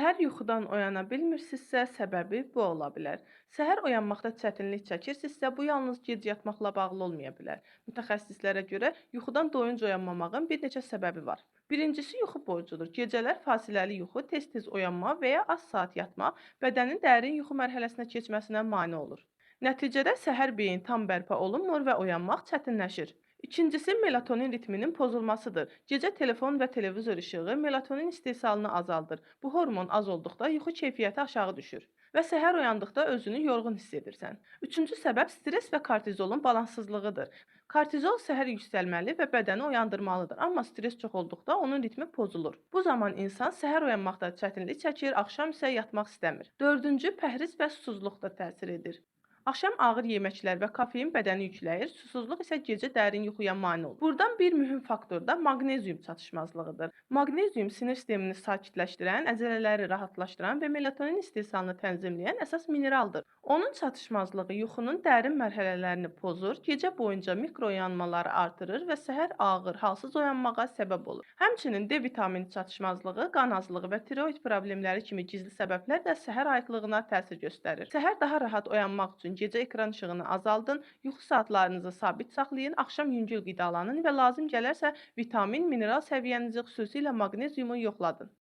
Səhər yuxudan oyana bilmirsinizsə, səbəbi bu ola bilər. Səhər oyanmaqda çətinlik çəkirsinizsə, bu yalnız gec yatmaqla bağlı olmaya bilər. Mütəxəssislərə görə yuxudan doyunca oyanmamağın bir neçə səbəbi var. Birincisi yuxu borcudur. Gecələr fasiləli yuxu, tez-tez oyanma və ya az saat yatmaq bədənin dərin yuxu mərhələsinə keçməsinə mane olur. Nəticədə səhər beyin tam bərpa olunmur və oyanmaq çətinləşir. İkincisi melatonin ritminin pozulmasıdır. Gecə telefon və televizor işığı melatonin istehsalını azaldır. Bu hormon az olduqda yuxu keyfiyyəti aşağı düşür və səhər oyandıqda özünü yorğun hiss edirsən. Üçüncü səbəb stress və kortizolun balansızlığıdır. Kortizol səhər yüksəlməli və bədəni oyandırmalıdır, amma stress çox olduqda onun ritmi pozulur. Bu zaman insan səhər oyanmaqda çətinlik çəkir, axşam isə yatmaq istəmir. Dördüncü pəhriz və susuzluq da təsir edir. Axşam ağır yeməklər və kofein bədəni yükləyir, susuzluq isə gecə dərin yuxuya mane olur. Burdan bir mühüm faktor da maqnezium çatışmazlığıdır. Maqnezium sinir sistemini sakitləşdirən, əzələləri rahatlaşdıran və melatonin istehsalını tənzimləyən əsas mineraldır. Onun çatışmazlığı yuxunun dərin mərhələlərini pozur, gecə boyunca mikro oyanmaları artırır və səhər ağır, halsız oyanmağa səbəb olur. Həmçinin D vitamini çatışmazlığı, qan azlığı və tiroid problemləri kimi gizli səbəblər də səhər ayıqlığına təsir göstərir. Səhər daha rahat oyanmaq üçün gecə ekran işığını azaldın, yuxu saatlarınızı sabit saxlayın, axşam yüngül qidalanın və lazım gələrsə vitamin, mineral səviyyənizi, xüsusilə maqneziumu yoxladın.